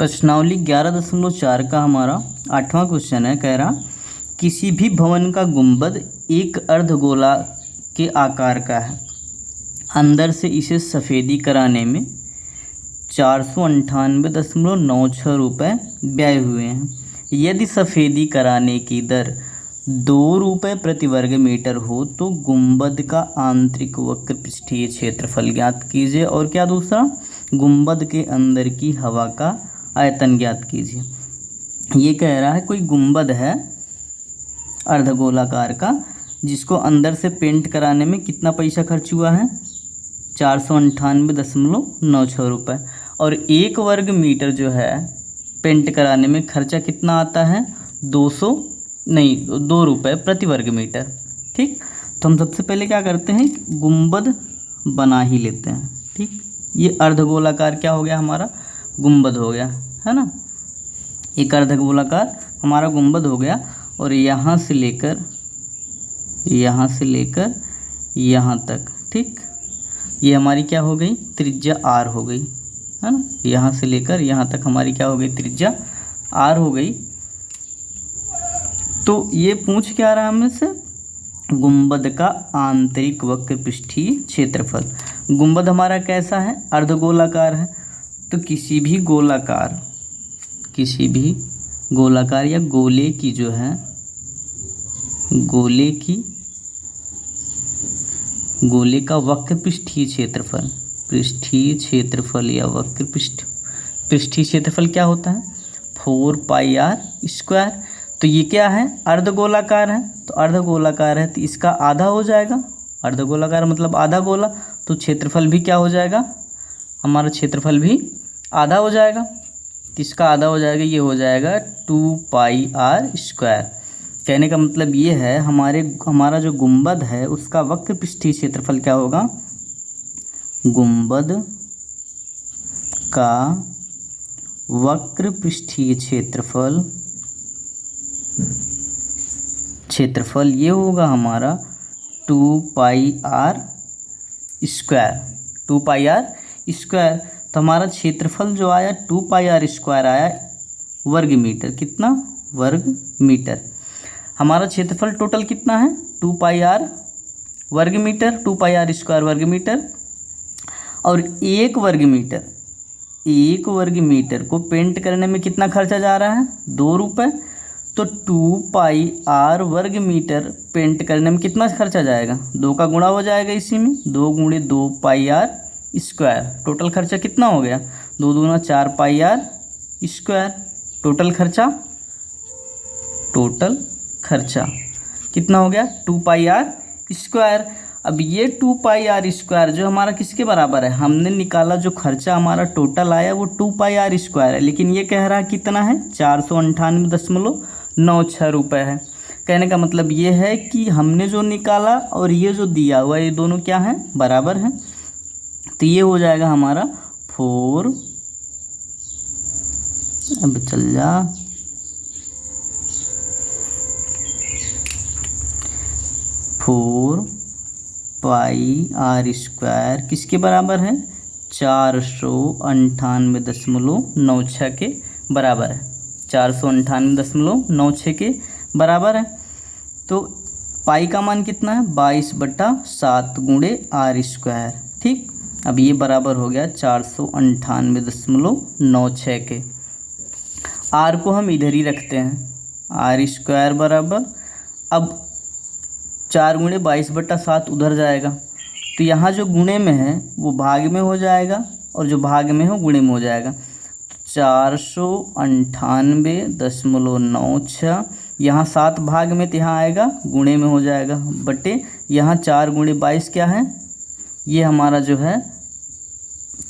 प्रश्नावली 11.4 का हमारा 8वां क्वेश्चन है। कह रहा किसी भी भवन का गुंबद एक अर्धगोला के आकार का है, अंदर से इसे सफ़ेदी कराने में 498.96 रुपये व्यय हुए हैं। यदि सफ़ेदी कराने की दर 2 रुपये प्रति वर्ग मीटर हो तो गुंबद का आंतरिक वक्र पृष्ठीय क्षेत्रफल ज्ञात कीजिए। और क्या दूसरा, गुंबद के अंदर की हवा का आयतन ज्ञात कीजिए। ये कह रहा है कोई गुंबद है अर्धगोलाकार का, जिसको अंदर से पेंट कराने में कितना पैसा खर्च हुआ है, 498.96 रुपये। और 1 वर्ग मीटर जो है पेंट कराने में खर्चा कितना आता है, 2 रुपये प्रति वर्ग मीटर। ठीक, तो हम सबसे पहले क्या करते हैं, गुंबद बना ही लेते हैं। ठीक, ये अर्धगोलाकार क्या हो गया, हमारा गुंबद हो गया, है ना। एक अर्धगोलाकार हमारा गुंबद हो गया। और यहाँ से लेकर यहाँ तक, ठीक, ये हमारी क्या हो गई, त्रिज्या आर हो गई, है ना। यहाँ से लेकर यहाँ तक हमारी क्या हो गई, त्रिज्या आर हो गई। तो ये पूछ क्या रहा है हमें से, गुंबद का आंतरिक वक्र पृष्ठीय क्षेत्रफल। गुंबद हमारा कैसा है, अर्धगोलाकार है। तो किसी भी गोलाकार या गोले की जो है, गोले का वक्र पृष्ठीय क्षेत्रफल या वक्र पृष्ठीय क्षेत्रफल क्या होता है, 4πr²। तो ये क्या है, अर्धगोलाकार है। तो अर्धगोलाकार है तो इसका आधा हो जाएगा, अर्धगोलाकार मतलब आधा गोला, तो क्षेत्रफल भी क्या हो जाएगा, हमारा क्षेत्रफल भी आधा हो जाएगा। तो इसका आधा हो जाएगा, ये हो जाएगा 2πr²। कहने का मतलब ये है हमारा जो गुंबद है उसका वक्र पृष्ठीय क्षेत्रफल क्या होगा, गुंबद का वक्र पृष्ठीय क्षेत्रफल ये होगा हमारा 2πr²। तो हमारा क्षेत्रफल जो आया 2πr² आया वर्ग मीटर। कितना, वर्ग मीटर। हमारा क्षेत्रफल टोटल कितना है, 2πr वर्ग मीटर, 2πr² वर्ग मीटर। और एक वर्ग मीटर को पेंट करने में कितना खर्चा जा रहा है, 2 रुपये। तो 2πr वर्ग मीटर पेंट करने में कितना खर्चा जाएगा, 2 का गुणा हो जाएगा इसी में, 2 × 2πr²। टोटल खर्चा कितना हो गया, 2 दूना 4πr²। टोटल खर्चा कितना हो गया, 2πr²। अब ये 2πr² जो हमारा किसके बराबर है, हमने निकाला जो खर्चा हमारा टोटल आया वो 2πr² है, लेकिन ये कह रहा है कितना है, 498.96 रुपये है। कहने का मतलब ये है कि हमने जो निकाला और ये जो दिया हुआ ये दोनों क्या है, बराबर हैं। तो ये हो जाएगा हमारा 4πr² किसके बराबर है, 498.96 के बराबर है, 498.96 के बराबर है। तो पाई का मान कितना है, 22/7 × r²। ठीक, अब ये बराबर हो गया 498.96 के। आर को हम इधर ही रखते हैं, r² बराबर, अब 4 × 22/7 उधर जाएगा। तो यहाँ जो गुणे में है वो भाग में हो जाएगा और जो भाग में हो गुणे में हो जाएगा। 498.96 यहाँ 7 भाग में, तो यहाँ आएगा गुणे में हो जाएगा, बटे यहाँ 4 × 22 क्या है, ये हमारा जो है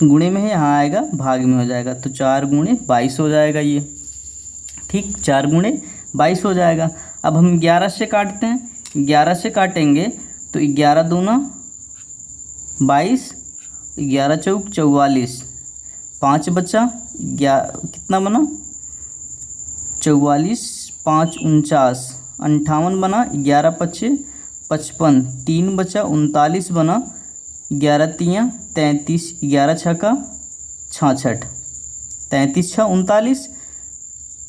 गुणे में है, यहाँ आएगा भाग में हो जाएगा। तो 4 × 22 हो जाएगा ये। ठीक, 4 × 22 हो जाएगा। अब हम 11 से काटते हैं, 11 से काटेंगे तो 11 दूना 22, 11 चौक 44, 5 बचा, कितना बना, 44, 5 49, 58 बना, 11 पचे 55, 3 बचा 39 बना, 11 × 3 = 33, 11 × 6 = 66। 33 छः 39,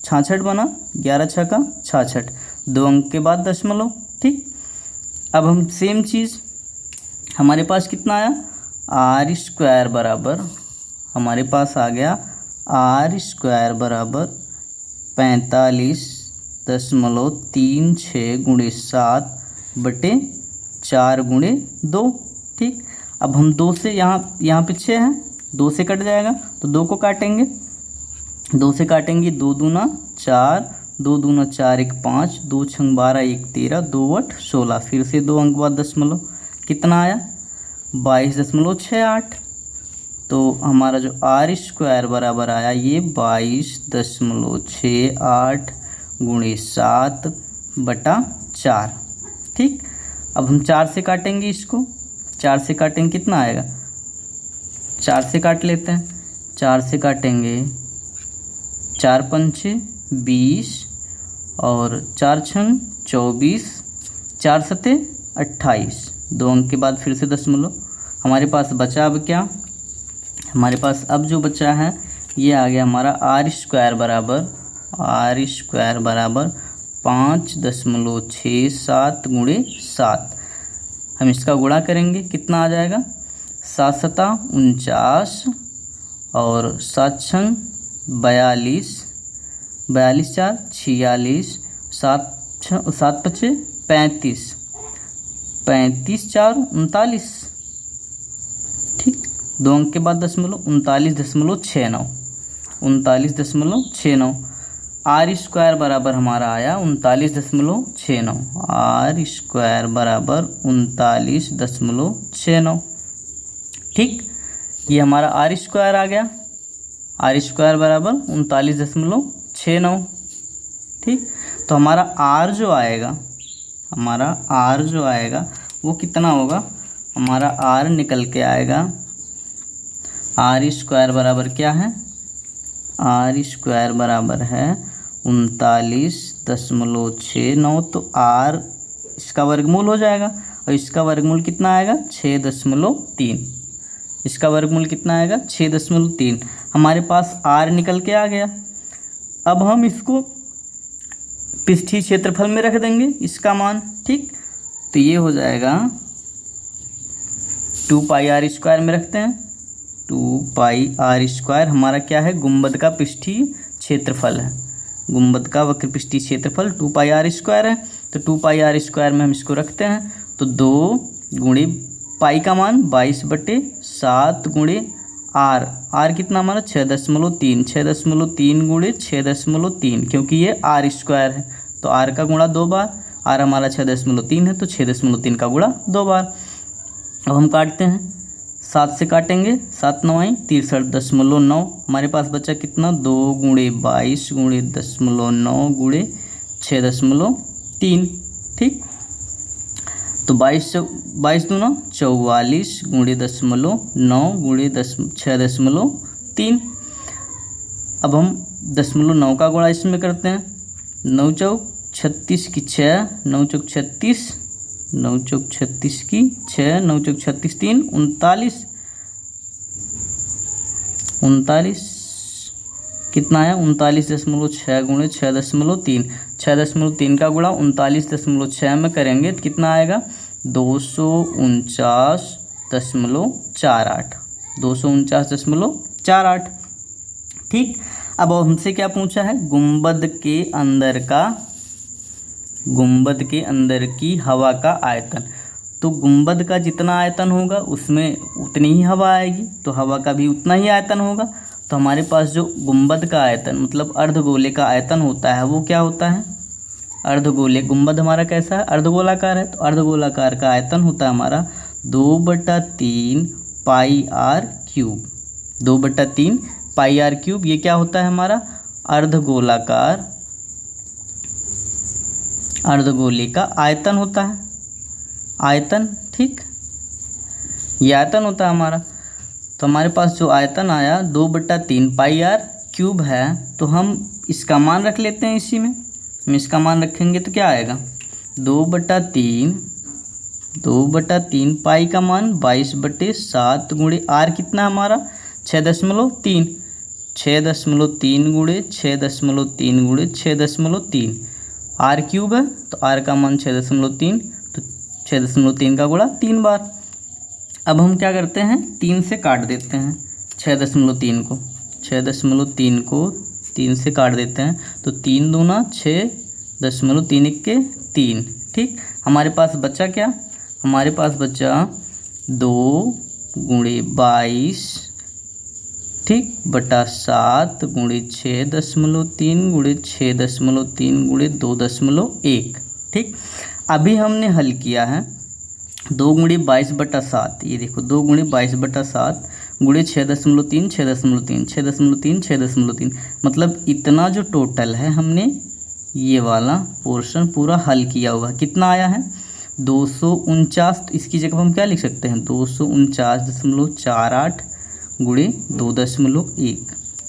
66 बना, 11 छः का 66, 2 अंक के बाद दशमलव। ठीक, अब हम सेम चीज़ हमारे पास कितना आया, आर स्क्वायर बराबर, हमारे पास आ गया आर स्क्वायर बराबर 45.36 गुणे 7 बटे 4 गुणे 2। ठीक, अब हम 2 से यहाँ पे 6 है, 2 से कट जाएगा तो 2 को काटेंगे, 2 से काटेंगे, 2 दूना 4, 2 दूना 4, 1 5, 2 छंग 12, 1 13, 2 8 16, फिर से 2 अंक बाद दशमलव, कितना आया 22.68। तो हमारा जो आर स्क्वायर बराबर आया ये 22.68 गुणे 7 बटा 4। ठीक, अब हम 4 से काटेंगे इसको, 4 से काटेंगे कितना आएगा, 4 से काट लेते हैं, 4 से काटेंगे 4 पंचे 20 और 4 छंग 24, 4 सते 28, 2 अंक के बाद फिर से दशमलव। हमारे पास बचा अब क्या, हमारे पास अब जो बचा है ये आ गया हमारा आर स्क्वायर बराबर 5.67 गुणे 7। हम इसका गुणा करेंगे, कितना आ जाएगा, 7 सता 49 और 7 छंग 42, 42 4 46, 7 पचे 35, 35 4 39। ठीक, 2 अंक के बाद दशमलव, 39.69 आर स्क्वायर बराबर हमारा आया 39.69, आर स्क्वायर बराबर 39.69। ठीक, ये हमारा आर स्क्वायर आ गया, आर स्क्वायर बराबर 39.69। ठीक, तो हमारा आर जो आएगा वो कितना होगा, हमारा आर निकल के आएगा, आर स्क्वायर बराबर क्या है, आर स्क्वायर बराबर है 39.69। तो आर इसका वर्गमूल हो जाएगा और इसका वर्गमूल कितना आएगा, 6.3। इसका वर्गमूल कितना आएगा, 6.3। हमारे पास आर निकल के आ गया। अब हम इसको पृष्ठीय क्षेत्रफल में रख देंगे इसका मान। ठीक, तो ये हो जाएगा 2 पाई आर स्क्वायर में रखते हैं, 2 पाई आर स्क्वायर हमारा क्या है, गुंबद का पृष्ठीय क्षेत्रफल है, गुंबद का वक्र पृष्ठीय क्षेत्रफल 2 पाई आर स्क्वायर है। तो 2 पाई आर स्क्वायर में हम इसको रखते हैं, तो 2 गुणे पाई का मान 22/7 गुणे आर कितना हमारा 6.3, 6.3 गुणे 6.3, क्योंकि ये आर स्क्वायर है तो आर का गुणा 2 बार, आर हमारा 6.3 है तो 6.3 का गुणा 2 बार। अब हम काटते हैं, 7 से काटेंगे, 7 9 63.9, हमारे पास बचा कितना, 2 गुणे 22 गुणे 0.9 गुणे 6.3। ठीक, तो 22 दूना 44 गुणे 0.9 गुणे 6.3। अब हम 0.9 का गुणा इसमें करते हैं, 9 चौक 36 की 6, 9 चौक 36, 9 चौक 36 की 6, 9 चौक 36 3 39 कितना आया, 39.6 गुणे 6.3, 6.3 का गुणा 39.6 में करेंगे तो कितना आएगा, 249.48, 249.48। ठीक, अब हमसे क्या पूछा है, गुंबद के अंदर की हवा का आयतन। तो गुंबद का जितना आयतन होगा उसमें उतनी ही हवा आएगी, तो हवा का भी उतना ही आयतन होगा। तो हमारे पास जो गुंबद का आयतन मतलब अर्धगोले का आयतन होता है वो क्या होता है, अर्धगोले, गुंबद हमारा कैसा है, अर्धगोलाकार है, तो अर्धगोलाकार का आयतन होता है हमारा 2/3 pi r cube, 2/3 pi r cube. ये क्या होता है हमारा अर्धगोले का आयतन होता है, आयतन। ठीक, ये आयतन होता है हमारा। तो हमारे पास जो आयतन आया 2/3 पाई आर क्यूब है, तो हम इसका मान रख लेते हैं इसी में। हम इसका मान रखेंगे तो क्या आएगा, 2/3 पाई का मान 22/7 गुणे आर कितना हमारा 6.3, 6.3 गुणे 6.3 गुणे 6.3, आर क्यूब है तो आर का मान 6.3, तो 6.3 का गुणा 3 बार। अब हम क्या करते हैं, 3 से काट देते हैं 6.3 को, 6.3 को 3 से काट देते हैं, तो 3 दूना 6.3 के 3, ठीक। हमारे पास बचा क्या, हमारे पास बचा 2 गुणे 22, ठीक, बटा 7 गुणे 6.3 गुणे 6.3 गुणे 2.1, ठीक। अभी हमने हल किया है 2 गुणे 22 बटा 7, ये देखो 2 गुणे 22 बटा 7 गुणे 6.3 6.3 6.3 6.3, मतलब इतना जो टोटल है हमने ये वाला पोर्शन पूरा हल किया हुआ, कितना आया है 249। तो इसकी जगह हम क्या लिख सकते हैं 249.48 गुणे 2.1,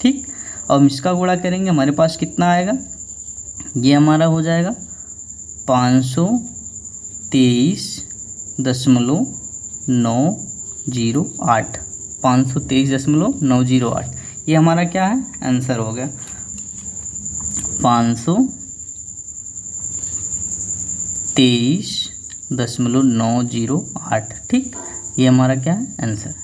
ठीक। अब हम इसका गुणा करेंगे, हमारे पास कितना आएगा, ये हमारा हो जाएगा 523.908, 523.908, ये हमारा क्या है आंसर हो गया 523.908, ठीक। ये हमारा क्या है आंसर।